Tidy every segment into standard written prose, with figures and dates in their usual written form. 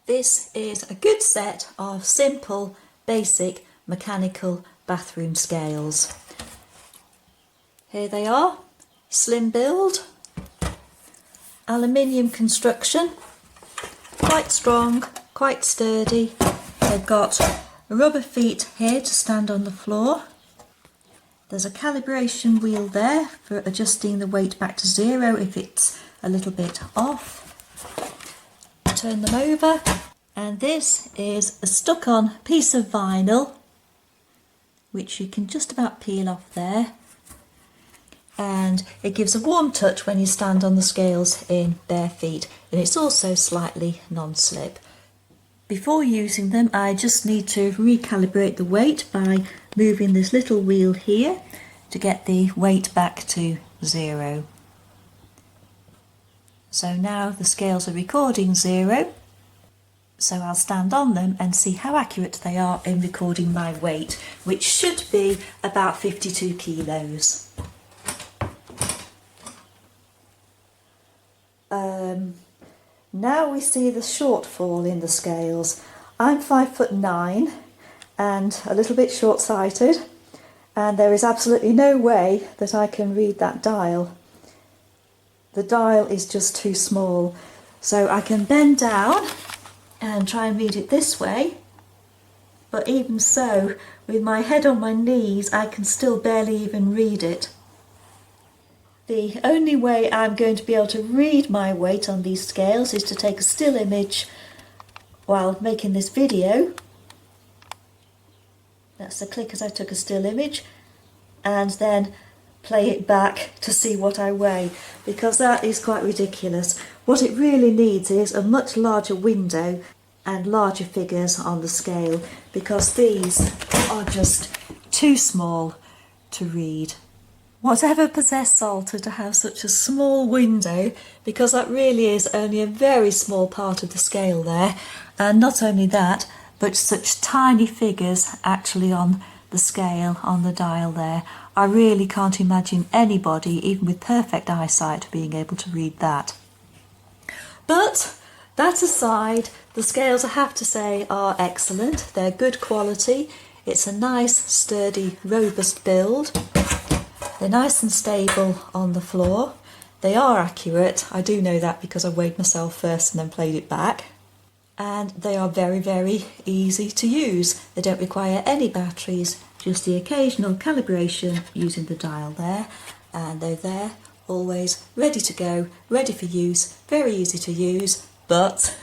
This is a good set of simple, basic mechanical bathroom scales. Here they are, slim build, aluminium construction, quite strong, quite sturdy. They've got rubber feet here to stand on the floor. There's a calibration wheel there for adjusting the weight back to zero if it's a little bit off. Turn them over, and this is a stuck-on piece of vinyl which you can just about peel off there, and it gives a warm touch when you stand on the scales in bare feet, and it's also slightly non-slip. Before using them, I just need to recalibrate the weight by moving this little wheel here to get the weight back to zero. So now the scales are recording zero, so I'll stand on them and see how accurate they are in recording my weight, which should be about 52 kilos. Now we see the shortfall in the scales. I'm 5'9" and a little bit short-sighted, and there is absolutely no way that I can read that dial. The dial is just too small, so I can bend down and try and read it this way, but even so, with my head on my knees, I can still barely even read it. The only way I'm going to be able to read my weight on these scales is to take a still image while making this video. That's the click as I took a still image, and then play it back to see what I weigh, because that is quite ridiculous. What it really needs is a much larger window and larger figures on the scale, because these are just too small to read. Whatever possessed Salter to have such a small window, because that really is only a very small part of the scale there, and not only that, but such tiny figures actually on the scale, on the dial there. I really can't imagine anybody, even with perfect eyesight, being able to read that. But that aside, the scales, I have to say, are excellent. They're good quality. It's a nice, sturdy, robust build. They're nice and stable on the floor. They are accurate. I do know that because I weighed myself first and then played it back. And they are very, very easy to use. They don't require any batteries, just the occasional calibration using the dial there. And they're there, always ready to go, ready for use, very easy to use, but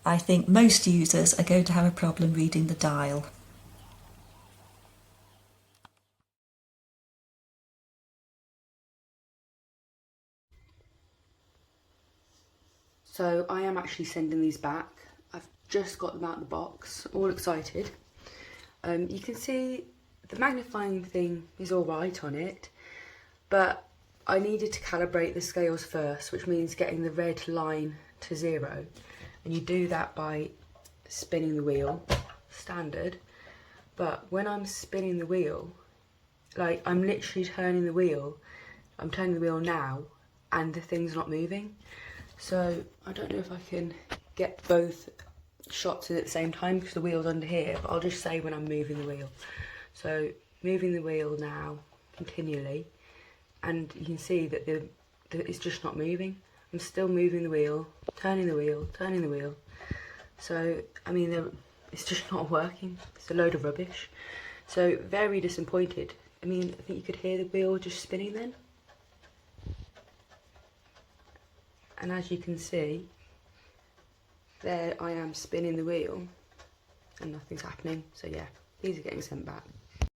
I think most users are going to have a problem reading the dial. So I am actually sending these back. I've just got them out of the box, all excited. You can see the magnifying thing is all right on it, but I needed to calibrate the scales first, which means getting the red line to zero. And you do that by spinning the wheel, standard. But when I'm spinning the wheel, like I'm literally turning the wheel, I'm turning the wheel now, and the thing's not moving. So I don't know if I can get both shots in at the same time because the wheel's under here, but I'll just say when I'm moving the wheel. So moving the wheel now continually, and you can see that it's just not moving. I'm still moving the wheel, turning the wheel, turning the wheel. So I mean, it's just not working. It's a load of rubbish. So very disappointed. I mean, I think you could hear the wheel just spinning then. And as you can see, there I am spinning the wheel and nothing's happening. So yeah, these are getting sent back.